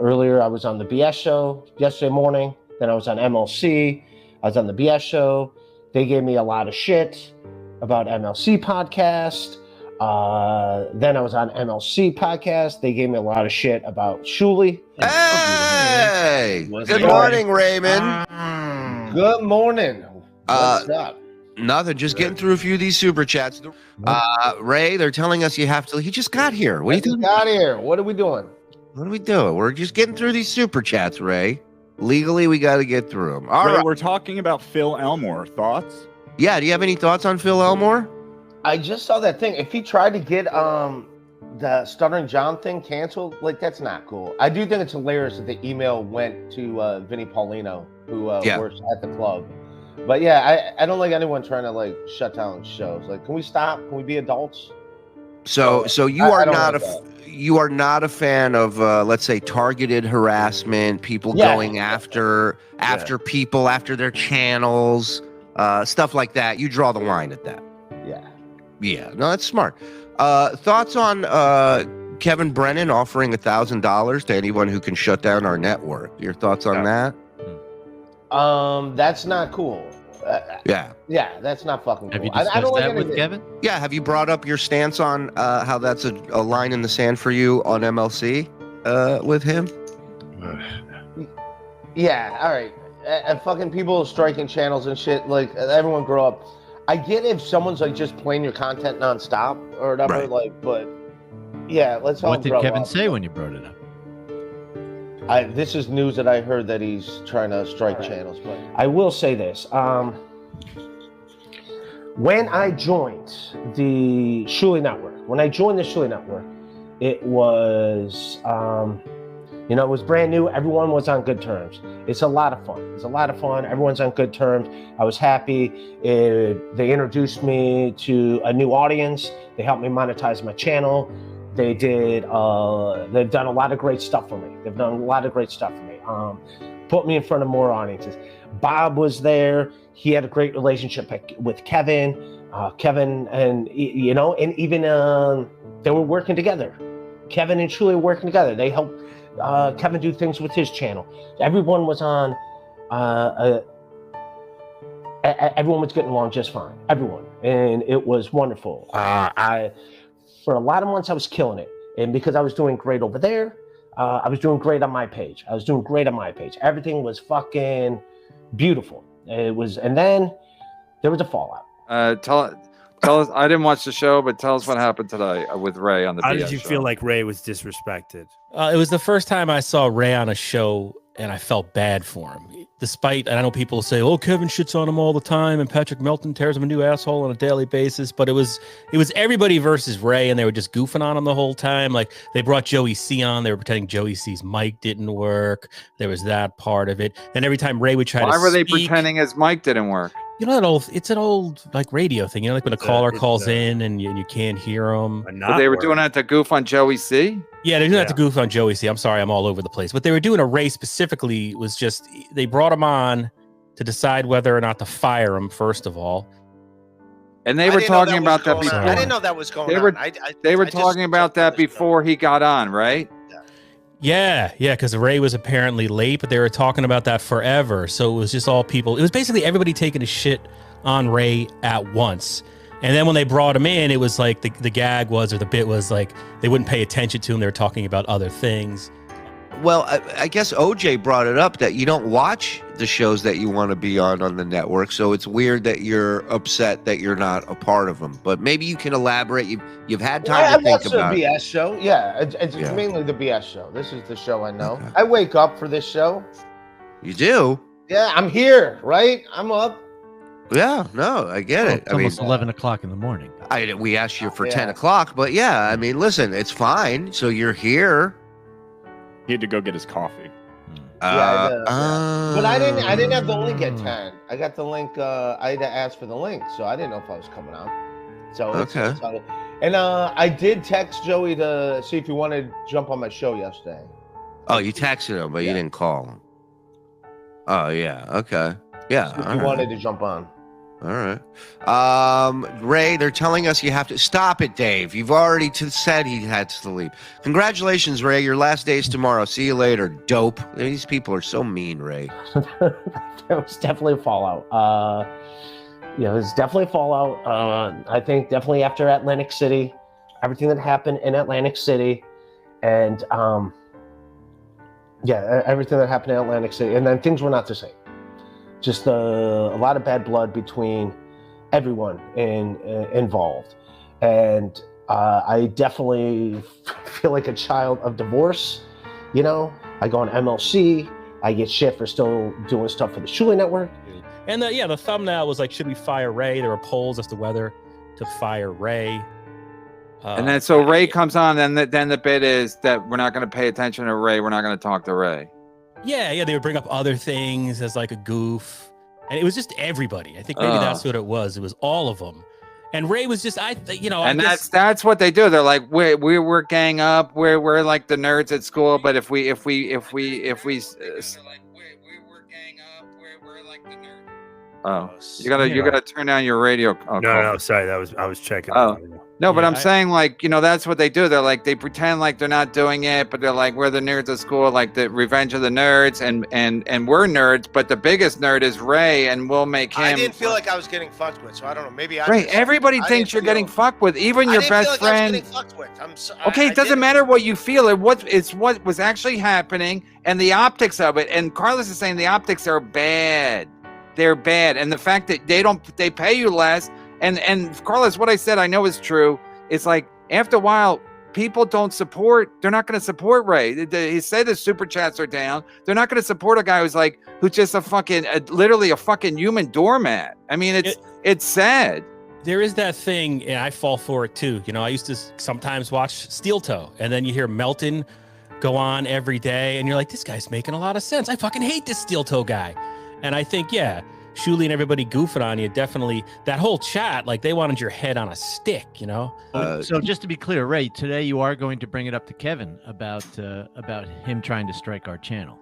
Earlier, I was on the BS show yesterday morning. Then I was on MLC. I was on the BS show. They gave me a lot of shit about MLC podcast. Then I was on MLC podcast. They gave me a lot of shit about Shuli. Hey! Good morning, Raymond. Good morning. What's up? Nothing. Just getting through a few of these super chats. Ray, they're telling us you have to. He just got here. What are you doing? Got here. What are we doing? What are we doing? We're just getting through these super chats, Ray. Legally, we got to get through them. All right. We're talking about Phil Elmore. Thoughts? Yeah. Do you have any thoughts on Phil Elmore? I just saw that thing. If he tried to get the Stuttering John thing canceled, like, that's not cool. I do think it's hilarious that the email went to Vinny Paulino, who works at the club. But yeah, I don't like anyone trying to like shut down shows. Like, can we stop? Can we be adults? So you are not a fan of let's say targeted harassment, people going after people, after their channels, stuff like that. You draw the line at that. Yeah. No, that's smart. Thoughts on Kevin Brennan offering $1,000 to anyone who can shut down our network? Your thoughts on that? That's not cool. Yeah, that's not fucking cool. Have you discussed that with Kevin? Yeah, have you brought up your stance on how that's a line in the sand for you on MLC with him? Yeah, all right. And fucking people striking channels and shit, like, everyone grow up. I get if someone's like just playing your content nonstop or whatever, right. Like, but yeah, let's all What did Kevin say when you brought it up? This is news that I heard that he's trying to strike channels. But I will say this: when I joined the Shuli network, it was it was brand new. Everyone was on good terms. It's a lot of fun. Everyone's on good terms. I was happy. They introduced me to a new audience. They helped me monetize my channel. They've done a lot of great stuff for me. Put me in front of more audiences. Bob was there. He had a great relationship with Kevin. And even they were working together. Kevin and Shuli were working together. They helped Kevin do things with his channel. Everyone was on. Everyone was getting along just fine. Everyone, and it was wonderful. For a lot of months, I was killing it. And because I was doing great over there, I was doing great on my page. Everything was fucking beautiful. And then there was a fallout. Tell us, I didn't watch the show, but tell us what happened today with Ray on the How BS did you show. feel like Ray was disrespected? It was the first time I saw Ray on a show, and I felt bad for him. Despite, and I know people say, "Oh, Kevin shits on him all the time, and Patrick Melton tears him a new asshole on a daily basis." But it was everybody versus Ray, and they were just goofing on him the whole time. Like, they brought Joey C on, they were pretending Joey C's mic didn't work. There was that part of it. And every time Ray would try Why were they pretending his mic didn't work? You know it's an old like radio thing. You know, like when a caller calls in and you can't hear them. But they were doing that to goof on Joey C? Yeah, they're doing that to goof on Joey C. I'm sorry, I'm all over the place. But they were doing a Ray specifically was just, they brought him on to decide whether or not to fire him, first of all. And they were talking about that before. I didn't know that was going on. They were talking about that before he got on, right? Yeah, because Ray was apparently late, but they were talking about that forever. So it was just all people. It was basically everybody taking a shit on Ray at once. And then when they brought him in, it was like the gag was, or the bit was like, they wouldn't pay attention to him. They were talking about other things. Well, I guess OJ brought it up that you don't watch the shows that you want to be on the network, so it's weird that you're upset that you're not a part of them. But maybe you can elaborate. You've had time to think about the BS show. Yeah, it's mainly the BS show. This is the show I know. Okay. I wake up for this show. You do? Yeah, I'm here, right? I'm up. Yeah, no, I get it. It's almost 11 o'clock in the morning. We asked you for 10 o'clock, but yeah, I mean, listen, it's fine. So you're here. He had to go get his coffee. But I didn't have the link at 10. I got the link. I had to ask for the link, so I didn't know if I was coming on. So okay. And I did text Joey to see if he wanted to jump on my show yesterday. Oh, you texted him, but you didn't call him. Oh yeah, okay, yeah. So if you wanted to jump on. All right. Ray, they're telling us you have to stop it, Dave. You've already said he had to leave. Congratulations, Ray. Your last day is tomorrow. See you later, dope. These people are so mean, Ray. There was definitely a fallout. Yeah, there's definitely a fallout. I think definitely after Atlantic City, everything that happened in Atlantic City, and everything that happened in Atlantic City, and then things were not the same. Just a lot of bad blood between everyone involved, and I definitely feel like a child of divorce. You know, I go on MLC, I get shit for still doing stuff for the Shuli network. And the thumbnail was like, should we fire Ray? There were polls as to whether to fire Ray. And then so Ray comes on, and then the bit is that we're not going to pay attention to Ray. We're not going to talk to Ray. Yeah, they would bring up other things as like a goof, and it was just everybody. I think maybe that's what it was. It was all of them, and Ray was just And that's what they do. They're like, we're gang up. We're like the nerds at school, but if we you gotta turn down your radio. No, sorry, I was checking. No, but I'm saying, like, that's what they do. They're like, they pretend like they're not doing it, but they're like, we're the nerds at school, like the Revenge of the Nerds, and we're nerds, but the biggest nerd is Ray, and we'll make him. I didn't feel like I was getting fucked with, so I don't know. Maybe everybody thinks you're getting fucked with, even your best friend. I was getting fucked with. Okay, it doesn't matter what you feel. It's what was actually happening, and the optics of it. And Carlos is saying the optics are bad. They're bad, and the fact that they pay you less. And Carlos, what I said I know is true. It's like after a while, people don't support. They're not going to support Ray. He said the super chats are down. They're not going to support a guy who's just literally a fucking human doormat. I mean, it's sad. There is that thing, and I fall for it too. I used to sometimes watch Steel Toe, and then you hear Melton go on every day, and you're like, this guy's making a lot of sense. I fucking hate this Steel Toe guy. And I think, Shuli and everybody goofing on you, definitely that whole chat, like they wanted your head on a stick, So just to be clear, Ray, today you are going to bring it up to Kevin about him trying to strike our channel.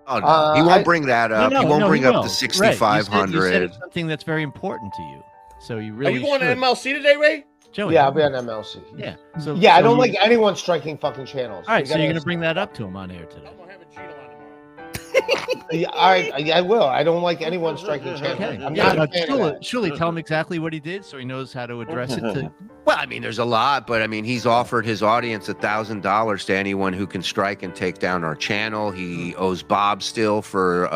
Oh, no. He won't bring that up. He won't bring up the 6,500. You said it's something that's very important to you. So you really Are you going to MLC today, Ray? Joey, yeah, I'll be on MLC. Yeah. I don't like anyone striking fucking channels. All right, so you're going to bring that up to him on air today. All right, I will. I don't like anyone striking channels. Okay. I'm not a fan of that. Shuli, tell him exactly what he did so he knows how to address it. Well, I mean, there's a lot, but I mean, he's offered his audience $1,000 to anyone who can strike and take down our channel. He owes Bob still for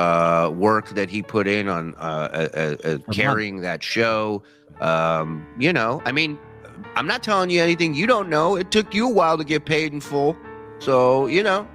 work that he put in on carrying that show. I mean, I'm not telling you anything you don't know. It took you a while to get paid in full. So,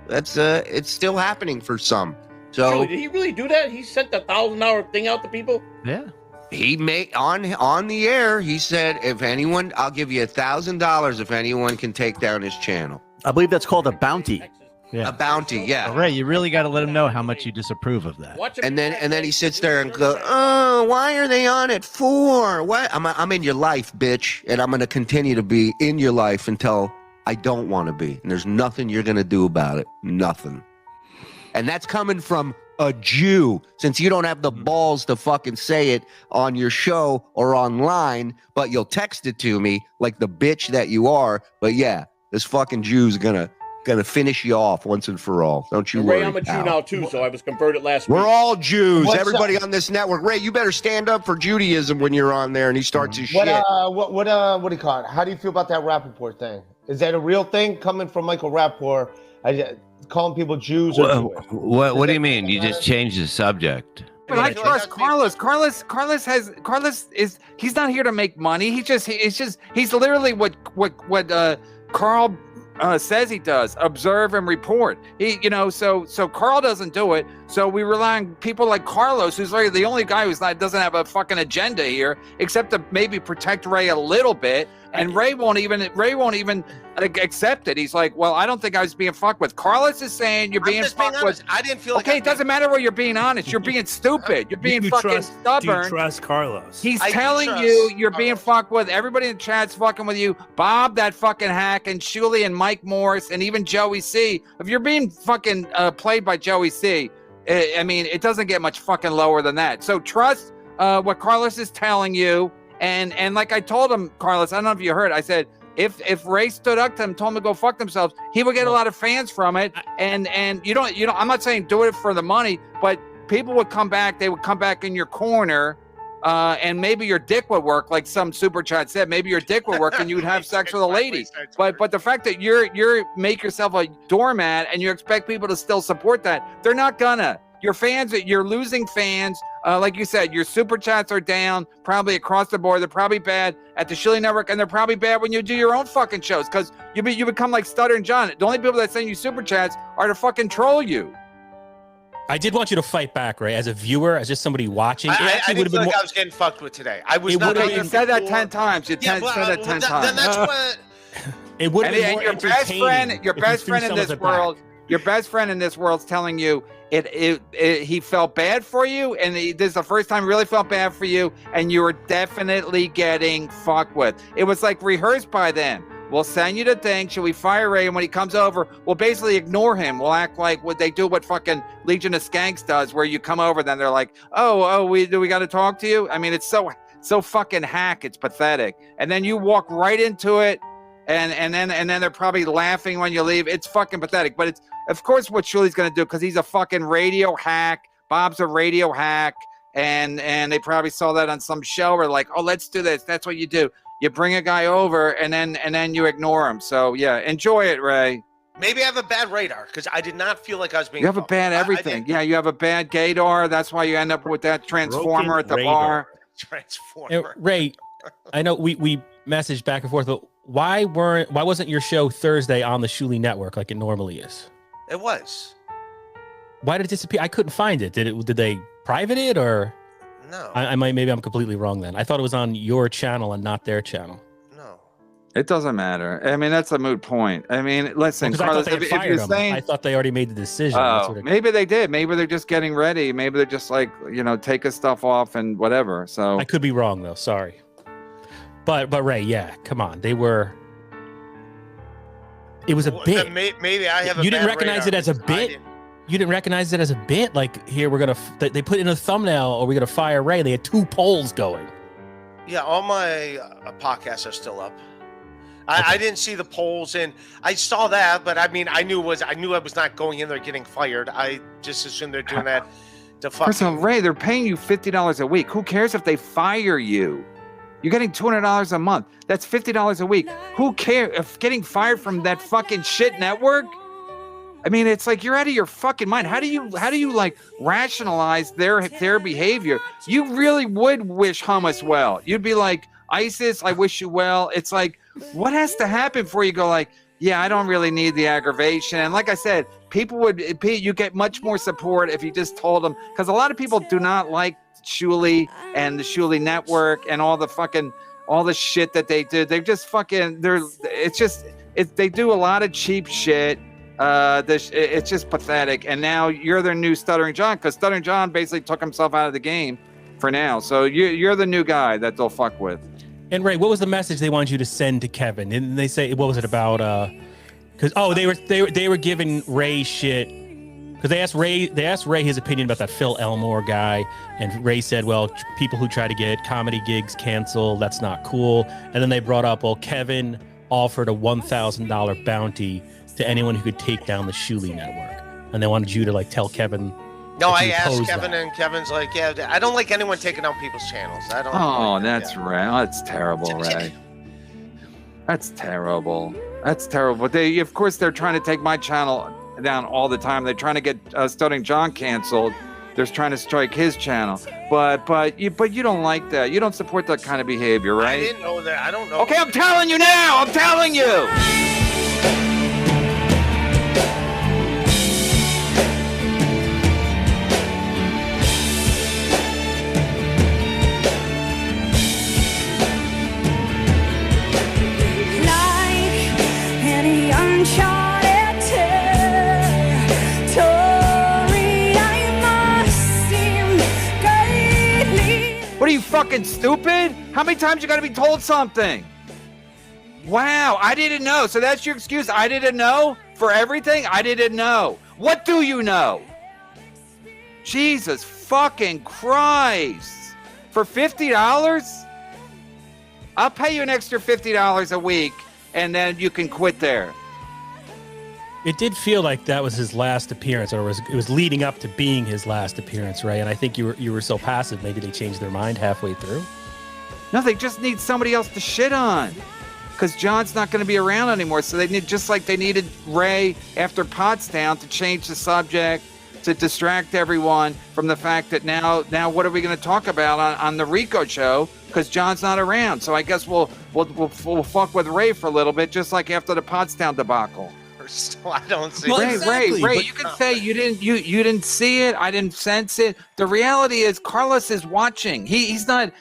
that's it's still happening for some. So did he really do that? He sent the $1,000 thing out to people? Yeah. He made on the air, he said, I'll give you $1,000 if anyone can take down his channel. I believe that's called a bounty. Yeah. A bounty, yeah. All right, you really got to let him know how much you disapprove of that. And then he sits there and goes, "Oh, why are they on it for? What? I'm in your life, bitch, and I'm going to continue to be in your life until I don't want to be. And there's nothing you're going to do about it. Nothing." And that's coming from a Jew, since you don't have the balls to fucking say it on your show or online, but you'll text it to me like the bitch that you are. But yeah, this fucking Jew's gonna finish you off once and for all. Don't you worry. Ray, I'm a Jew now too, so I was converted last week. We're all Jews. Everybody on this network. Ray, you better stand up for Judaism when you're on there and he starts his shit. What do you call it? How do you feel about that Rappaport thing? Is that a real thing coming from Michael Rappaport? Calling people Jews? What do you mean? You just changed the subject. But I trust Carlos. Carlos is he's not here to make money. He's literally what Carl says he does: observe and report. So Carl doesn't do it. So we rely on people like Carlos, who's really the only guy doesn't have a fucking agenda here, except to maybe protect Ray a little bit. And Ray won't even accept it. He's like, well, I don't think I was being fucked with. Carlos is saying you're being fucked with. I didn't feel like. Okay, it doesn't matter where you're being honest. You're being stupid. You're being fucking stubborn. Do you trust Carlos? He's telling you you're being fucked with. Everybody in the chat's fucking with you. Bob, that fucking hack, and Shuli and Mike Morris, and even Joey C. If you're being fucking played by Joey C., I mean, it doesn't get much fucking lower than that. So trust what Carlos is telling you. And like I told him, Carlos, I don't know if you heard, I said, if Ray stood up to him, told him to go fuck themselves, he would get a lot of fans from it. And you don't, I'm not saying do it for the money, but people would come back. They would come back in your corner, and maybe your dick would work, like some super chat said. Maybe your dick would work, and you would have sex with a lady. But the fact that you're make yourself a doormat and you expect people to still support that, they're not gonna. Your fans, you're losing fans. Like you said, your super chats are down, probably across the board. They're probably bad at the Shuli Network, and they're probably bad when you do your own fucking shows, because you become like Stuttering John. The only people that send you super chats are to fucking troll you. I did want you to fight back, Ray, as a viewer, as just somebody watching. I didn't feel like I was getting fucked with today. I was not. You said that 10 times. You said that 10 times. Then that's what. It would have been more your best friend in this world. Your best friend in this world's telling you he felt bad for you, and this is the first time he really felt bad for you, and you were definitely getting fucked with. It was like rehearsed by them. We'll send you the thing. Should we fire Ray? And when he comes over, we'll basically ignore him. We'll act like what they do, what fucking Legion of Skanks does, where you come over, then they're like, we got to talk to you. I mean, it's so fucking hack. It's pathetic. And then you walk right into it, and then they're probably laughing when you leave. It's fucking pathetic. But it's, of course, what Shuli's going to do, because he's a fucking radio hack. Bob's a radio hack. And they probably saw that on some show, or like, oh, let's do this. That's what you do. You bring a guy over, and then you ignore him. So yeah, enjoy it, Ray. Maybe I have a bad radar, because I did not feel like I was being. You have a bad everything. Yeah, you have a bad gaydar. That's why you end up with that transformer at the bar. Transformer. Ray, I know we messaged back and forth, but why wasn't your show Thursday on the Shuli Network like it normally is? It was. Why did it disappear? I couldn't find it. Did they private it, or? No. Maybe I'm completely wrong then. I thought it was on your channel and not their channel. No. It doesn't matter. I mean, that's a moot point. I mean, listen, Carlos, if you're saying, I thought they already made the decision. Maybe they did. Maybe they're just getting ready. Maybe they're just like, take his stuff off and whatever. So I could be wrong though. Sorry. But Ray, yeah, come on. It was a bit. Maybe I have. You didn't recognize it as a bit. You didn't recognize it as a bit? Like, here, they put in a thumbnail, or we're going to fire Ray. They had 2 polls going. Yeah, all my podcasts are still up. I didn't see the polls, and I saw that, but I mean, I knew I was not going in there getting fired. I just assumed they're doing that to fuck. First of all, Ray, they're paying you $50 a week. Who cares if they fire you? You're getting $200 a month. That's $50 a week. Who cares if getting fired from that fucking shit network? I mean, it's like you're out of your fucking mind. How do you like rationalize their behavior? You really would wish hummus well. You'd be like, ISIS, I wish you well. It's like, what has to happen before you go like, yeah, I don't really need the aggravation. And like I said, you get much more support if you just told them, because a lot of people do not like Shuli and the Shuli Network and all the shit that they do. They're just fucking, they do a lot of cheap shit. It's just pathetic. And now you're their new Stuttering John, because Stuttering John basically took himself out of the game for now. So you're the new guy that they'll fuck with. And Ray, what was the message they wanted you to send to Kevin? Didn't they say, what was it about? Because they were giving Ray shit, because they asked Ray his opinion about that Phil Elmore guy, and Ray said, well, people who try to get comedy gigs canceled, that's not cool. And then they brought up, well, Kevin offered a $1,000 bounty to anyone who could take down the Shuli Network, and they wanted you to like tell Kevin. No, I asked Kevin, and Kevin's like, yeah, I don't like anyone taking down people's channels. I don't. Oh, that's right. Oh, that's terrible, Ray. That's terrible. That's terrible. Of course, they're trying to take my channel down all the time. They're trying to get Stuttering John canceled. They're trying to strike his channel. But you don't like that. You don't support that kind of behavior, right? I didn't know that. I don't know. Okay, I'm telling you now. I'm telling you. What are you, fucking stupid? How many times you gotta be told something? Wow, I didn't know. So that's your excuse? I didn't know for everything? I didn't know. What do you know? Jesus fucking Christ. For $50? I'll pay you an extra $50 a week, and then you can quit there. It did feel like that was his last appearance, or it was leading up to being his last appearance, right? And I think you were so passive, maybe they changed their mind halfway through. No, they just need somebody else to shit on, because John's not going to be around anymore. So they need, just like they needed Ray after Pottstown to change the subject, to distract everyone from the fact that now what are we going to talk about on the Rico show? Because John's not around. So I guess we'll fuck with Ray for a little bit, just like after the Pottstown debacle. So I don't see. Well, Ray, exactly, you can say you didn't see it. I didn't sense it. The reality is Carlos is watching. He's watching,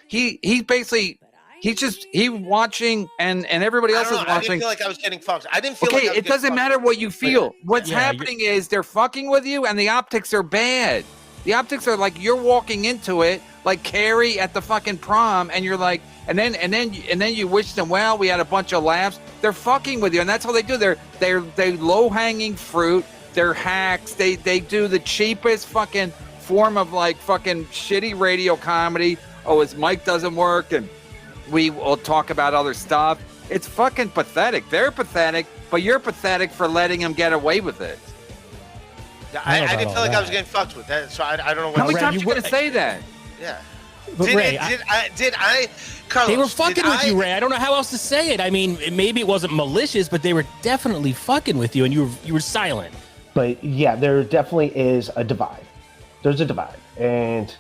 and everybody else is watching. I didn't feel like I was getting fucked. I didn't feel Okay, like it doesn't matter what you feel. What's Yeah, happening is they're fucking with you, and the optics are bad. The optics are like you're walking into it like Carrie at the fucking prom, and you're like, and then you wish them well. We had a bunch of laughs. They're fucking with you, and that's how they do. They're low hanging fruit. They're hacks. They do the cheapest fucking form of like fucking shitty radio comedy. Oh, his mic doesn't work, and we will talk about other stuff. It's fucking pathetic. They're pathetic, but you're pathetic for letting them get away with it. I didn't feel like I was getting fucked with that, so I don't know what. How many else- times you gonna say that? Yeah. But Ray, Carlos, they were fucking with you, I- Ray. I don't know how else to say it. I mean, maybe it wasn't malicious, but they were definitely fucking with you, and you were silent. But yeah, there definitely is a divide. There's a divide. And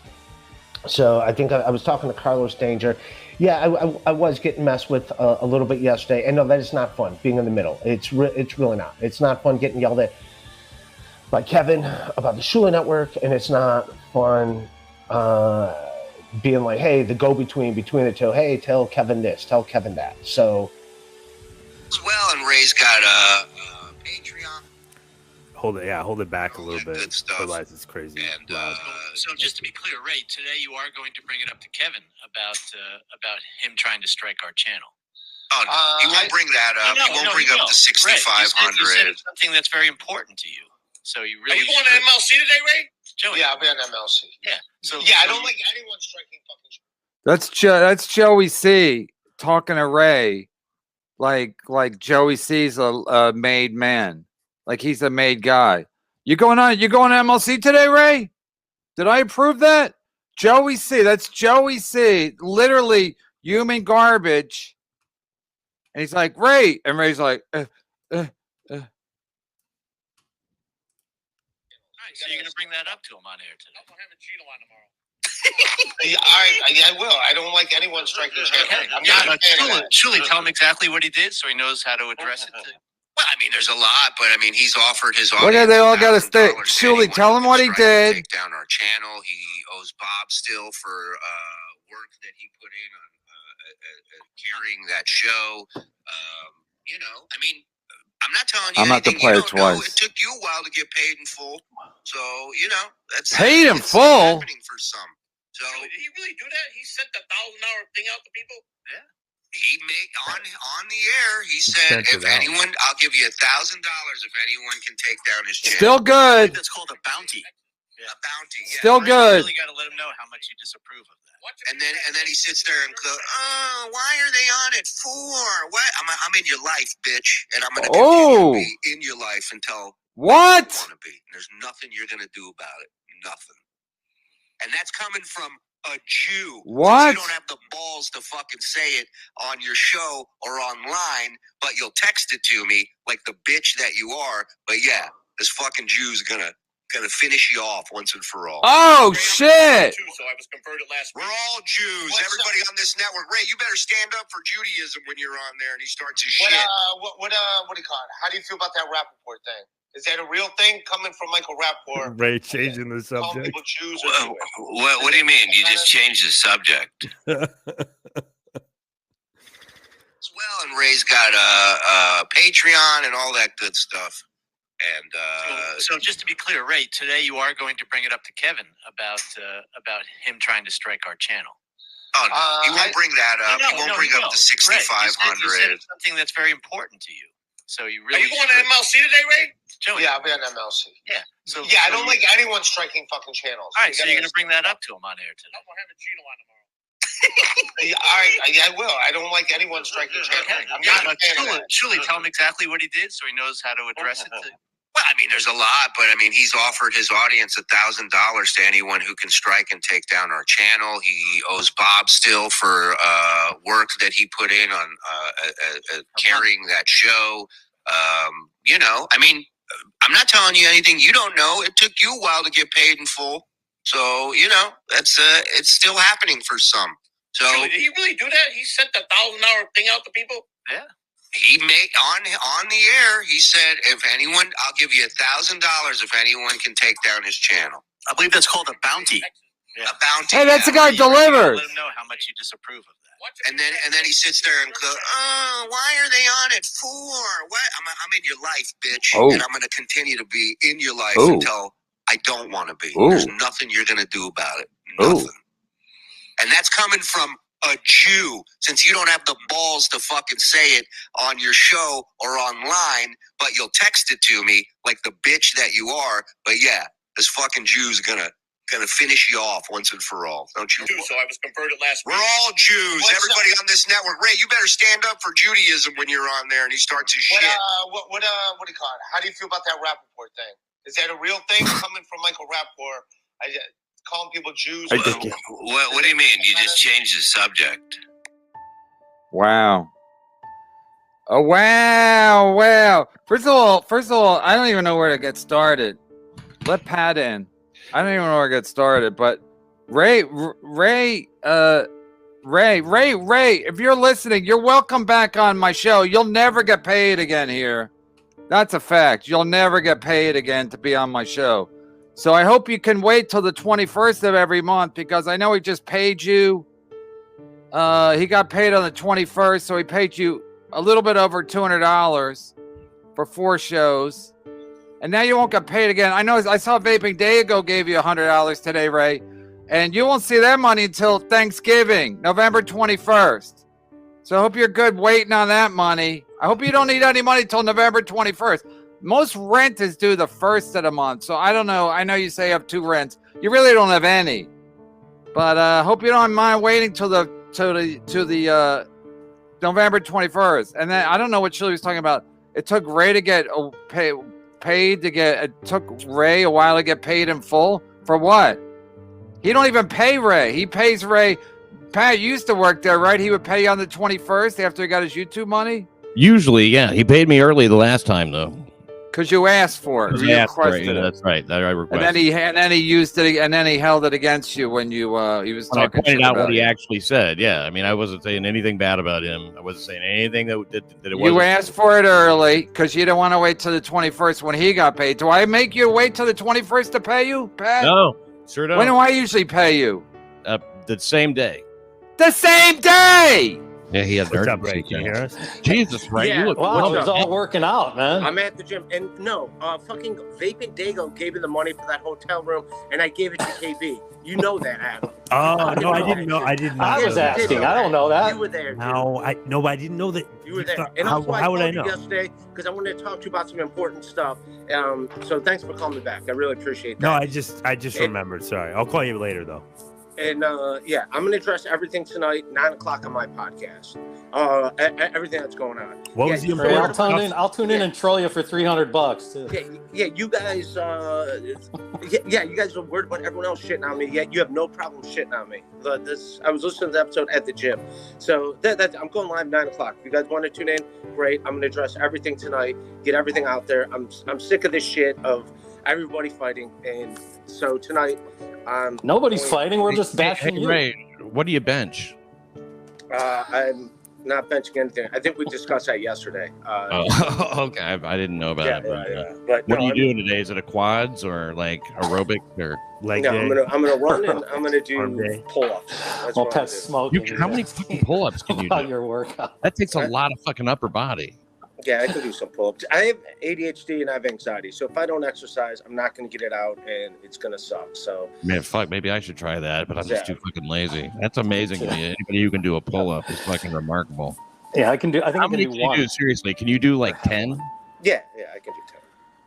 so I think I was talking to Carlos Danger. Yeah, I was getting messed with a little bit yesterday. And no, that is not fun, being in the middle. It's really not. It's not fun getting yelled at by Kevin about the Shuli network. And it's not fun being like, hey, the go-between between the two. Hey, tell Kevin this, tell Kevin that. So. As well, and Ray's got a Patreon. Hold it back a little bit. Good stuff. Otherwise, it's crazy. And So just to be clear, Ray, today you are going to bring it up to Kevin about him trying to strike our channel. oh, no, he won't bring that up. He won't bring up the 6,500. You said it's something that's very important to you. So you really. Are you going to MLC today, Ray? Joey. Yeah, I'll be on MLC. Yeah. So I don't like anyone striking fucking. That's Joey C talking to Ray, like Joey C's a made man, like he's a made guy. You going to MLC today, Ray? Did I approve that? Joey C. That's Joey C. Literally human garbage. And he's like, Ray, and Ray's like, So you're gonna bring that up to him on air today? I'm having Gino on tomorrow. I will. I don't like anyone striking channel. I'm not a fan of that. Shuli, tell him exactly what he did so he knows how to address it. Well, I mean, there's a lot, but I mean, he's offered his What audience do they all gotta stay? $1,000 to Shuli, anyone tell who him can what he strike and did. Take down our channel. He owes Bob still for work that he put in on carrying that show. I mean, I'm not telling you I'm not anything to play you it don't know. twice. It took you a while to get paid in full, so that's Paid in it's full? happening for some. So Did he really do that? He sent the $1,000 thing out to people? yeah. He made on the air. He sent said, it "If out. anyone, I'll give you $1,000 if anyone can take down his channel." Still good. That's called a bounty. A bounty. Yeah. Still You good. really got to let him know how much you disapprove of that. And then he sits there and goes, "Oh, why are they on it for? What? I'm in your life, bitch, and I'm gonna continue to be in your life until What? you want to be. There's nothing you're gonna do about it. Nothing." And that's coming from a Jew. What? You don't have the balls to fucking say it on your show or online, but you'll text it to me like the bitch that you are. But yeah, this fucking Jew's gonna finish you off once and for all. Oh shit! So I was converted last We're week. all Jews. Everybody on this network. Ray, you better stand up for Judaism when you're on there and he starts his shit. What do you call it? How do you feel about that Rappaport thing? Is that a real thing coming from Michael Rappaport? Ray changing the Calling subject. people Jews or What do you mean? You just changed the subject. As well, and Ray's got a Patreon and all that good stuff. And So just to be clear, Ray, today you are going to bring it up to Kevin about him trying to strike our channel. oh, no, he won't bring that up. He won't bring up the 6,500. You said it's something that's very important to you. So you Are really you going to MLC today, Ray? Joey. Yeah, I'll be on MLC. Yeah. So I don't like anyone striking fucking channels. All right, so you're going to bring that up to him on air today. I'm having Gino on tomorrow. I will. I don't like anyone striking channel. I'm not a fan of that. Shuli, tell him exactly what he did so he knows how to address it. Well, I mean, there's a lot, but I mean, he's offered his audience $1,000 to anyone who can strike and take down our channel. He owes Bob still for work that he put in on carrying that show. You know, I mean, I'm not telling you anything you don't know. It took you a while to get paid in full. So, you know, that's it's still happening for some. So Did he really do that? He sent the $1,000 thing out to people? Yeah. he made on the air, he said, if anyone, I'll give you $1,000 if anyone can take down his channel. I believe that's called a bounty. Yeah. A bounty. Hey, that's the guy delivers. Let him know how much you disapprove of that. And then he sits there and goes, "Oh, why are they on it for? What? I'm in your life, bitch, and I'm going to continue to be in your life until I don't want to be. There's nothing you're going to do about it. Nothing." And that's coming from a Jew, since you don't have the balls to fucking say it on your show or online, but you'll text it to me like the bitch that you are. But yeah, this fucking Jew's gonna finish you off once and for all. Don't you? So I was converted last week. We're all Jews. Everybody on this network. Ray, you better stand up for Judaism when you're on there and he starts his shit. What do you call it? How do you feel about that Rappaport thing? Is that a real thing coming from Michael Rappaport? Calling people Jews? What do you mean? You just changed the subject. Wow. Oh, wow. First of all, I don't even know where to get started. Let Pat in. I don't even know where to get started, but Ray, if you're listening, you're welcome back on my show. You'll never get paid again here. That's a fact. You'll never get paid again to be on my show. So I hope you can wait till the 21st of every month, because I know he just paid you. He got paid on the 21st, so he paid you a little bit over $200 for 4 shows. And now you won't get paid again. I know I saw Vaping Diego gave you $100 today, Ray. And you won't see that money until Thanksgiving, November 21st. So I hope you're good waiting on that money. I hope you don't need any money till November 21st. Most rent is due the 1st of the month. So I don't know. I know you say you have 2 rents. You really don't have any. But I hope you don't mind waiting till the November 21st. And then I don't know what Shuli was talking about. It took Ray to get paid to get. It took Ray a while to get paid in full for what? He don't even pay Ray. He pays Ray. Pat used to work there, right? He would pay you on the 21st after he got his YouTube money. Usually, yeah. He paid me early the last time though. Because you asked for it. You requested it. That's right. That I requested. And then he used it, and then he held it against you when you he was when talking. I pointed out what he actually said. Yeah, I mean, I wasn't saying anything bad about him. I wasn't saying anything that it wasn't. You asked for it early because you didn't want to wait till the 21st when he got paid. Do I make you wait till the 21st to pay you, Pat? No, sure don't. When do I usually pay you? The same day. The same day. Yeah, he has What's up, Ray? Can you hear us? Jesus, Ray, Yeah, you look wow, it's all working out, man. I'm at the gym, and no, fucking Vaping Dago gave me the money for that hotel room, and I gave it to KB. You know that, Adam. Oh no, I didn't know. I did not. I was know that. asking. I don't know that. You were there. No, I didn't know that. You were there. Thought, And also, how would I called you know? yesterday because I wanted to talk to you about some important stuff. So thanks for calling me back. I really appreciate that. No, I just remembered. Sorry, I'll call you later though. And yeah, I'm gonna address everything tonight, 9:00 on my podcast. Everything that's going on. What was the important stuff? I'll tune in and troll you for $300 too. Yeah, you guys. You guys are worried about everyone else shitting on me. Yet you have no problem shitting on me. I was listening to the episode at the gym, so that I'm going live 9:00. If you guys want to tune in, great. I'm gonna address everything tonight. Get everything out there. I'm sick of this shit of everybody fighting, and so tonight. Nobody's fighting. We're just bashing you. Ray, what do you bench? I'm not benching anything. I think we discussed that yesterday. Okay. I didn't know about it. But what are you doing today? Is it a quads or like aerobic or like? No, I'm gonna run and I'm gonna do pull-ups. That's Well, what Pat's smoking. how many fucking pull-ups can you about do? your workout? That takes a lot of fucking upper body. Yeah, I can do some pull-ups. I have ADHD and I have anxiety, so if I don't exercise, I'm not gonna get it out, and it's gonna suck. So Man, fuck, maybe I should try that, but I'm just too fucking lazy. That's amazing to me. Anybody who can do a pull-up is fucking remarkable. Yeah, I can do. I think How I many can do can one. you do? Seriously, can you do like 10? yeah, I can do 10.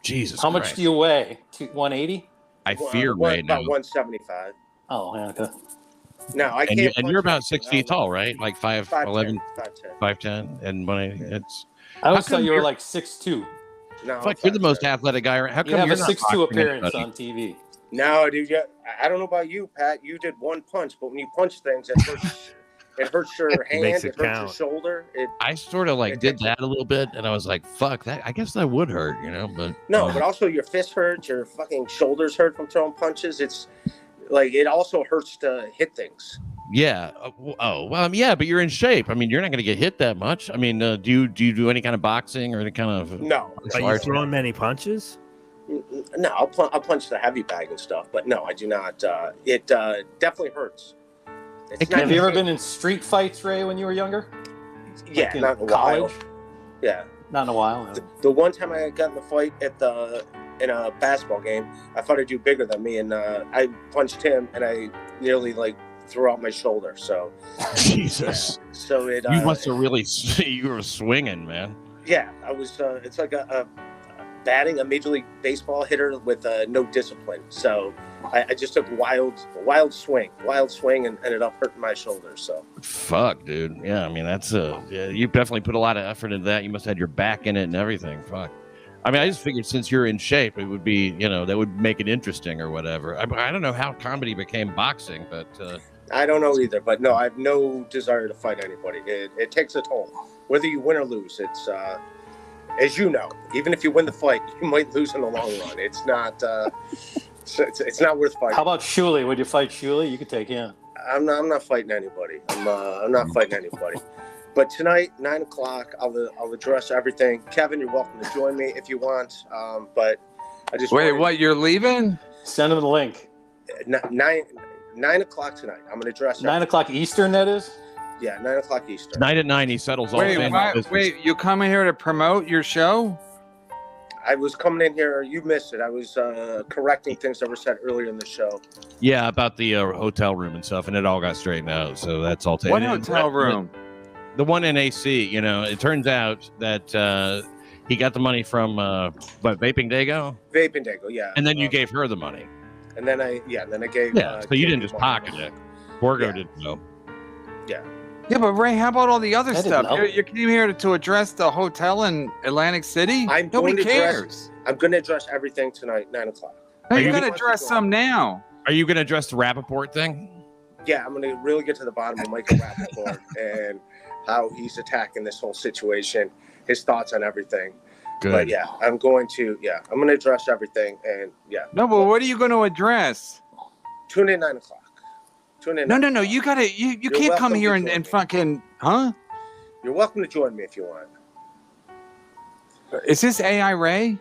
Jesus How much Christ. do you weigh? 180? I fear right now. About 175. Oh, yeah. Okay. No, I can't. And you're about 6 feet tall, right? Like 5'11", 5'10", and when it's. I always thought you were like 6'2". No, fuck, you're the most athletic guy. How come you have you're a not 6'2" appearance anybody? on TV? No, dude. I don't know about you, Pat. You did one punch, but when you punch things, it hurts. It hurts your hand. Makes It it hurts your count. shoulder. I sort of like did that a little bit, and I was like, "Fuck that." I guess that would hurt, you know. But No, but also your fist hurts. Your fucking shoulders hurt from throwing punches. It's like it also hurts to hit things. yeah. Yeah. But you're in shape. I mean, you're not going to get hit that much. I mean, do you do any kind of boxing or any kind of? No. Are you throwing many punches? No, I'll punch the heavy bag and stuff, but no, I do not. It definitely hurts. Have you ever been in street fights, Ray, when you were younger? Yeah, Like in not in a college? while. Yeah, not in a while. The one time I got in a fight in a basketball game, I fought a dude bigger than me, and I punched him, and I nearly like threw out my shoulder. So Jesus. Yeah. So it. You must have really. You were swinging, man. Yeah, I was. It's like a batting a Major League Baseball hitter with no discipline. So I just took wild swing, and ended up hurting my shoulder. So Fuck, dude. Yeah, I mean that's yeah, you definitely put a lot of effort into that. You must have had your back in it and everything. Fuck. I mean, I just figured since you're in shape, it would be, you know, that would make it interesting or whatever. I don't know how comedy became boxing, but I don't know either. But no, I have no desire to fight anybody. It takes a toll, whether you win or lose. It's as you know, even if you win the fight, you might lose in the long run. It's not. It's not worth fighting. How about Shuli? Would you fight Shuli? You could take him. I'm not fighting anybody. I'm not fighting anybody. But tonight, 9 o'clock, I'll address everything. Kevin, you're welcome to join me if you want. But I just wait. What? You're leaving? Send him the link. 9 o'clock tonight. I'm going to address 9 o'clock Eastern. That is. Yeah, 9 o'clock Eastern. 9 at 9, he settles all. Wait, you coming here to promote your show? I was coming in here. You missed it. I was correcting things that were said earlier in the show. Yeah, about the hotel room and stuff, and it all got straightened out. So that's all taken. What hotel room? The one in AC. You know, it turns out that he got the money from Vaping Dago. Vaping Dago, yeah. And then you gave her the money. And then I gave. Yeah. So you didn't just pocket it. Borgo didn't know. Yeah. Yeah, but Ray, how about all the other I didn't stuff? know. You came here to address the hotel in Atlantic City? Nobody cares. I'm going to address everything tonight, 9 o'clock. Hey, you're going to address some now. Are you going to address the Rappaport thing? Yeah, I'm going to really get to the bottom of Michael Rappaport and how he's attacking this whole situation, his thoughts on everything. Good. But yeah, I'm going to address everything. And yeah. No, but what are you going to address? Tune in 9 o'clock. Tune in. No. You got to, you can't come here and fucking, huh? You're welcome to join me if you want. Is this AI Ray?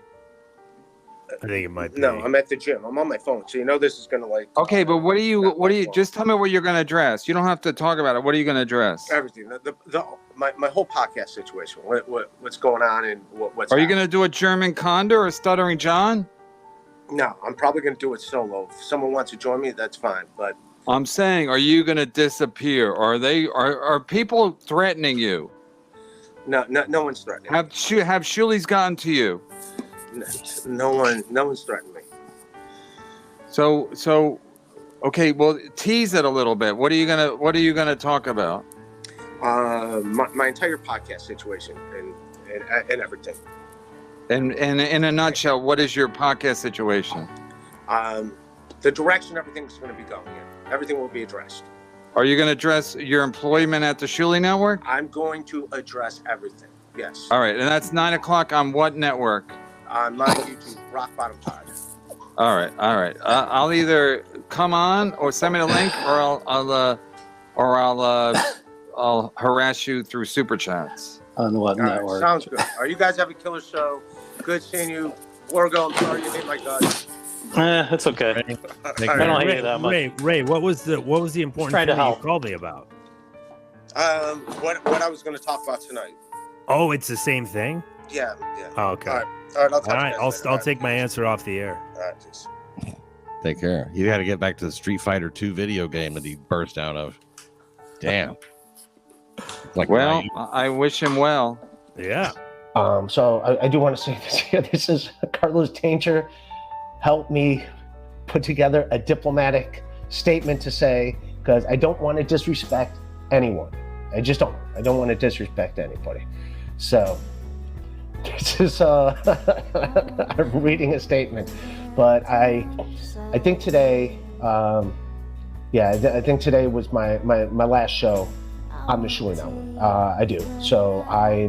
I think it might be. No, I'm at the gym. I'm on my phone, so you know this is gonna like. Okay, but what do you? Just tell me what you're gonna address. You don't have to talk about it. What are you gonna address? Everything. My whole podcast situation. What's going on and what's. Are you gonna do a German Condor or Stuttering John? No, I'm probably gonna do it solo. If someone wants to join me, that's fine. But I'm saying, are you gonna disappear? Are people threatening you? No one's threatening. Have Shuli's gotten to you? No one's threatening me. So, okay. Well, tease it a little bit. What are you gonna talk about? My entire podcast situation and everything. And in a nutshell, what is your podcast situation? The direction everything's going to be going in. Everything will be addressed. Are you going to address your employment at the Shuli Network? I'm going to address everything. Yes. All right, and that's 9 o'clock on what network? On my YouTube, Rock Bottom Pod. All right. I'll either come on or send me the link, or I'll harass you through super chats. On what All network? right, sounds good. Are you guys have a killer show? Good seeing you. Borgo, I'm sorry you hate my guts. It's okay. I don't hate you that much. Ray, what was the important Trying to thing you help. called me about? What I was going to talk about tonight. Oh, it's the same thing? Yeah. Oh, okay. All right, I'll talk to you guys later. I'll take my answer off the air. All right, peace. Take care. You got to get back to the Street Fighter 2 video game that he burst out of. Damn. Well, I wish him well. Yeah. So I do want to say this here. This is Carlos Danger. Help me put together a diplomatic statement to say because I don't want to disrespect anyone. I just don't. I don't want to disrespect anybody. So this is I'm reading a statement, but I think today, I think today was my last show on the Shuli Network. I do. So I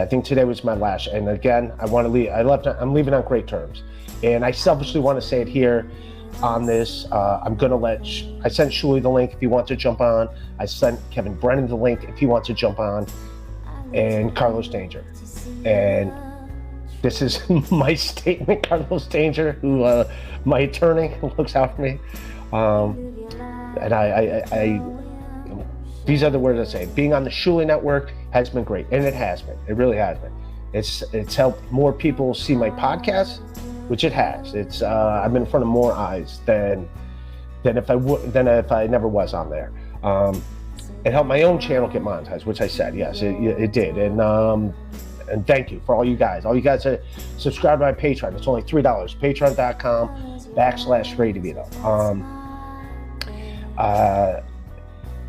think today was my last. And again, I want to leave. I'm leaving on great terms, and I selfishly want to say it here on this. I'm gonna I sent Shuli the link if he wants to jump on. I sent Kevin Brennan the link if he wants to jump on, and Carlos Danger. And this is my statement, Carlos Danger, who my attorney looks out for me. And I these are the words I say. Being on the Shuli Network has been great, and it has been. It really has been. It's helped more people see my podcast, which it has. It's I've been in front of more eyes than if I never was on there. It helped my own channel get monetized, which I said yes, it did. And thank you for all you guys. All you guys that subscribe to my Patreon. It's only $3. Patreon.com/Ray DeVito.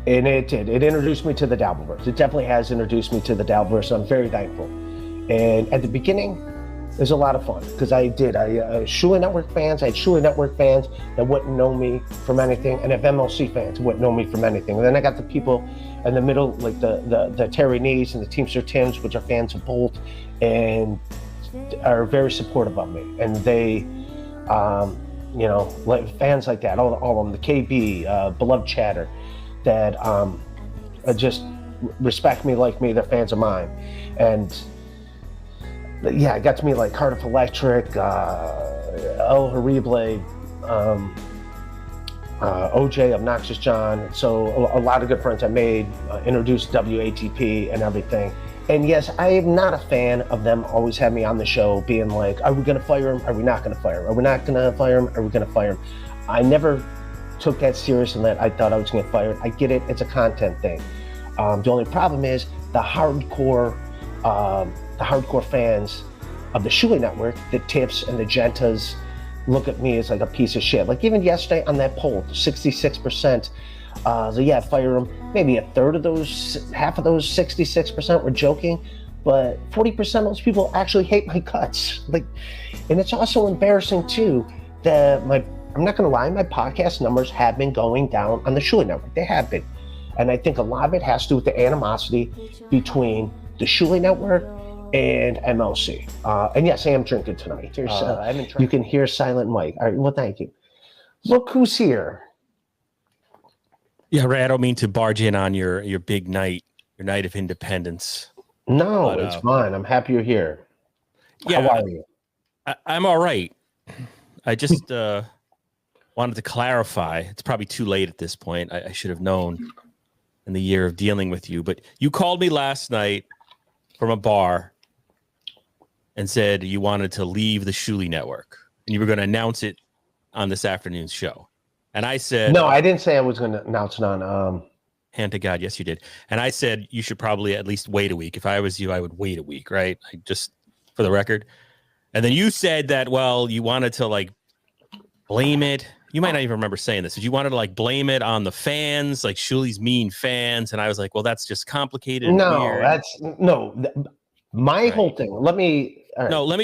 And it did. It introduced me to the Dabbleverse. It definitely has introduced me to the Dabbleverse. I'm very thankful. And at the beginning, it was a lot of fun because I Shuli Network fans. I had Shuli Network fans that wouldn't know me from anything, and I have MLC fans who wouldn't know me from anything. And then I got the people in the middle, like the Terry Nees and the Teamster Tims, which are fans of Bolt and are very supportive of me. And they, like fans like that, all of them, the KB, Beloved Chatter, that just respect me, like me. They're fans of mine. And yeah, it got to me like Cardiff Electric, El Horrible, OJ, Obnoxious John. So a lot of good friends I made, introduced WATP and everything. And yes, I am not a fan of them always have me on the show being like, are we going to fire him? Are we not going to fire him? Are we not going to fire him? Are we going to fire him? I never took that serious and that I thought I was going to get fired. I get it. It's a content thing. The only problem is the hardcore fans of the Shuli Network, the Tips and the Gentas, look at me as like a piece of shit. Like even yesterday on that poll, 66%, so yeah, fire him. Maybe half of those 66% were joking, but 40% of those people actually hate my guts. Like, and it's also embarrassing too that I'm not gonna lie, my podcast numbers have been going down on the Shuli Network. They have been. And I think a lot of it has to do with the animosity between the Shuli Network and MLC. And yes, I am drinking tonight. You can hear Silent Mike. All right, well, thank you. Look who's here. Yeah, Ray, I don't mean to barge in on your big night, your night of independence. No, but, it's fine. I'm happy you're here. Yeah, how are you? I'm all right. I just wanted to clarify. It's probably too late at this point. I should have known in the year of dealing with you. But you called me last night from a bar and said you wanted to leave the Shuli Network and you were going to announce it on this afternoon's show. And I said, no, I didn't say I was going to announce it on. Hand to God, yes, you did. And I said you should probably at least wait a week. If I was you, I would wait a week, right? Just for the record. And then you said that, well, you wanted to like blame it. You might not even remember saying this, but you wanted to like blame it on the fans, like Shuli's mean fans. And I was like, well, that's just complicated. My whole thing. Let me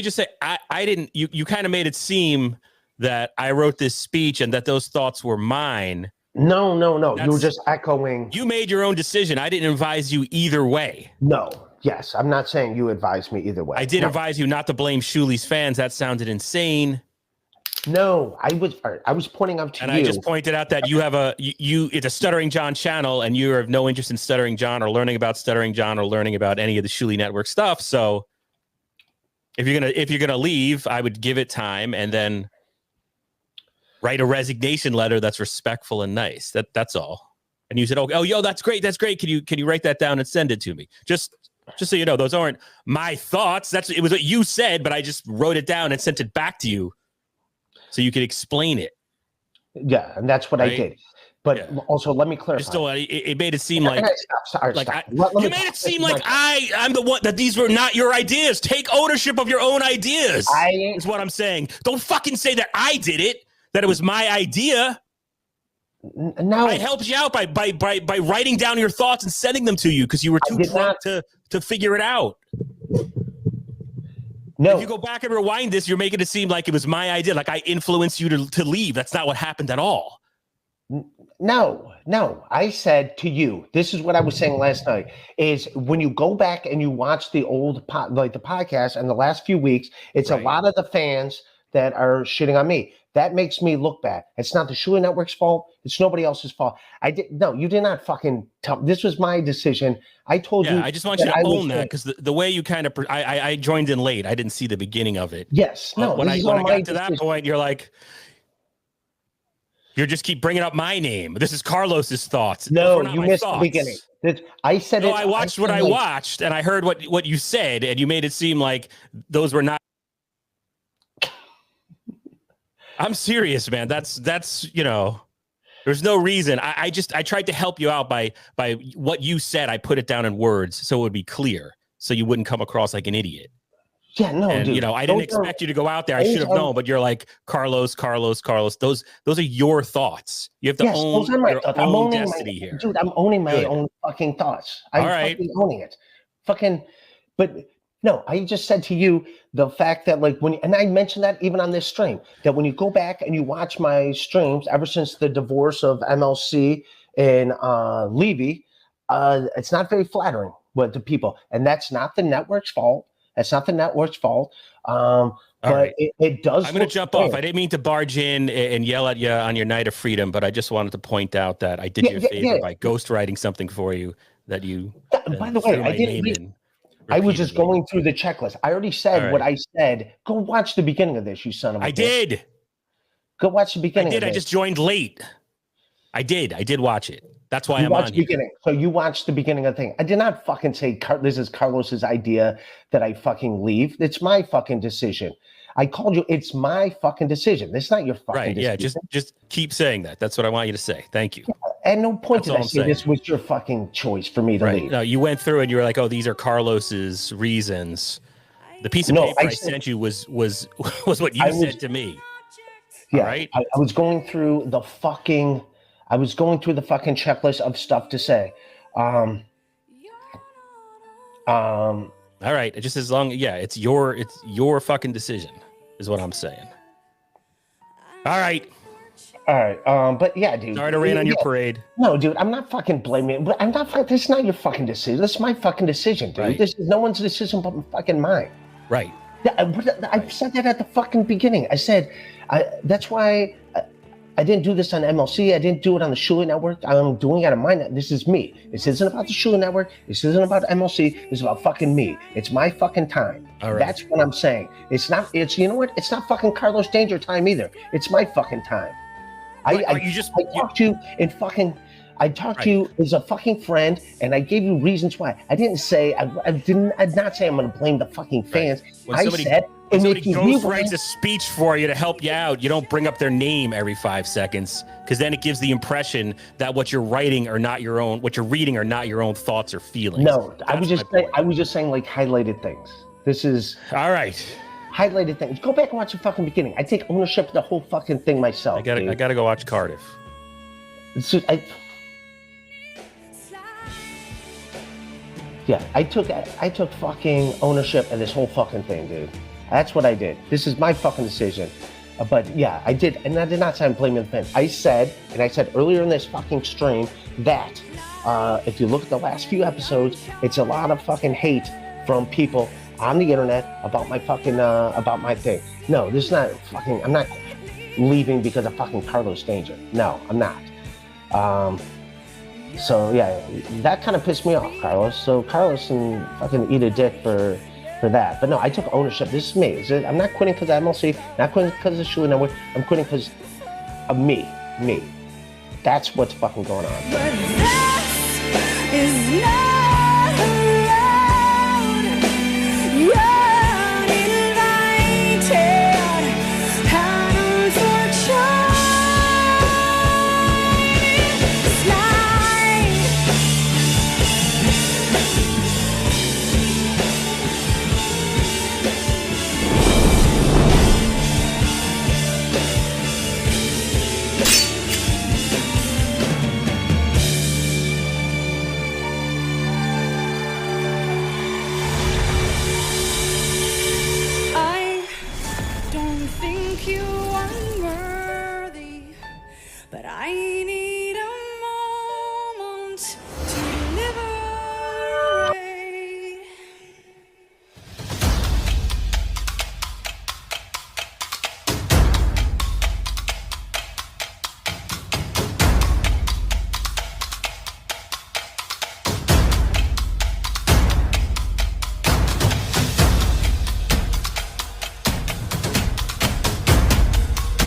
just say, I didn't, you kind of made it seem that I wrote this speech and that those thoughts were mine. No. You were just echoing. You made your own decision. I didn't advise you either way. No. Yes. I'm not saying you advised me either way. I did advise you not to blame Shuli's fans. That sounded insane. No, I was pointing out to you. And I just pointed out that you have it's a Stuttering John channel and you have no interest in Stuttering John or learning about Stuttering John or learning about any of the Shuli Network stuff. So if you're gonna leave, I would give it time and then write a resignation letter that's respectful and nice. That's all. And you said, oh, yo, that's great. Can you write that down and send it to me? Just so you know, those aren't my thoughts. It was what you said, but I just wrote it down and sent it back to you so you could explain it. Yeah, and that's what I did. But also, let me clarify. It made it seem like you made it seem like I'm the one that these were not your ideas. Take ownership of your own ideas. Is what I'm saying. Don't fucking say that I did it. That it was my idea. No, I helped you out by writing down your thoughts and sending them to you because you were too drunk to figure it out. No. If you go back and rewind this, you're making it seem like it was my idea, like I influenced you to leave. That's not what happened at all. No. I said to you, this is what I was saying last night, is when you go back and you watch the old the podcast and the last few weeks, it's a lot of the fans that are shitting on me. That makes me look bad. It's not the Shuli Network's fault. It's nobody else's fault. You did not fucking tell. This was my decision. I told you. I just want you to own that because the way you kind of, I joined in late. I didn't see the beginning of it. Yes. No. When I got to that point, you're like, you just keep bringing up my name. This is Carlos's thoughts. No, you missed the beginning. I said it. I watched what I watched, and I heard what you said, and you made it seem like those were not. I'm serious, man. That's there's no reason. I tried to help you out by what you said. I put it down in words so it would be clear, so you wouldn't come across like an idiot. Yeah, no, and, dude. I didn't expect you to go out there. I should have known, but you're like Carlos. Those are your thoughts. You have to own your own destiny here. Dude, I'm owning my own fucking thoughts. I'm fucking owning it. But no, I just said to you the fact that and I mentioned that even on this stream, that when you go back and you watch my streams ever since the divorce of MLC and Levy, it's not very flattering with the people. And that's not the network's fault. It does. I'm going to jump off. I didn't mean to barge in and yell at you on your night of freedom, but I just wanted to point out that I did you a favor by ghostwriting something for you that you. By the way, I didn't. I was just going through the checklist. I already said what I said. Go watch the beginning of this, you son of a bitch. I did. Go watch the beginning. I just joined late. I did watch it. That's why I'm on the beginning. So you watched the beginning of the thing. I did not fucking say this is Carlos's idea that I fucking leave. It's my fucking decision. I called you. It's my fucking decision. It's not your fucking decision. Yeah, just keep saying that. That's what I want you to say. Thank you. At no point did I say this was your fucking choice for me to leave. No, you went through and you were like, oh, these are Carlos's reasons. The piece of paper I sent you was what you said to me. Yeah, all right. I was going through the fucking checklist of stuff to say. All right. Just as long, it's your fucking decision, is what I'm saying. All right. But yeah, dude. Sorry to rain on your parade. No, dude, I'm not fucking blaming. But I'm not. This is not your fucking decision. This is my fucking decision, dude. Right. This is no one's decision but fucking mine. Right. I said that at the fucking beginning. I said that's why I didn't do this on MLC. I didn't do it on the Shuli Network. I'm doing it on my net. This is me. This isn't about the Shuli Network. This isn't about MLC. This is about fucking me. It's my fucking time. All right. That's what I'm saying. It's not. It's you know what? It's not fucking Carlos Danger time either. It's my fucking time. I talked to you and fucking. I talked to you as a fucking friend, and I gave you reasons why. I didn't say I'd not say I'm going to blame the fucking fans. When I said. When somebody ghostwrites a speech for you to help you out, you don't bring up their name every 5 seconds because then it gives the impression that what you're writing are not your own, what you're reading are not your own thoughts or feelings. No, I was just saying like highlighted things. This is all right. Highlighted things. Go back and watch the fucking beginning. I take ownership of the whole fucking thing myself. I gotta go watch Cardiff. I took fucking ownership of this whole fucking thing, dude. That's what I did. This is my fucking decision. But yeah, I did, and I did not say I'm blaming the fans. I said earlier in this fucking stream that if you look at the last few episodes, it's a lot of fucking hate from people on the internet about my fucking about my thing. No, this is not fucking. I'm not leaving because of fucking Carlos Danger. No, I'm not. So yeah, that kind of pissed me off, Carlos. So Carlos can fucking eat a dick for that. But no, I took ownership. This is me. I'm not quitting because of MLC, not quitting because of the Shuli Network. I'm quitting because of me. That's what's fucking going on. But this is not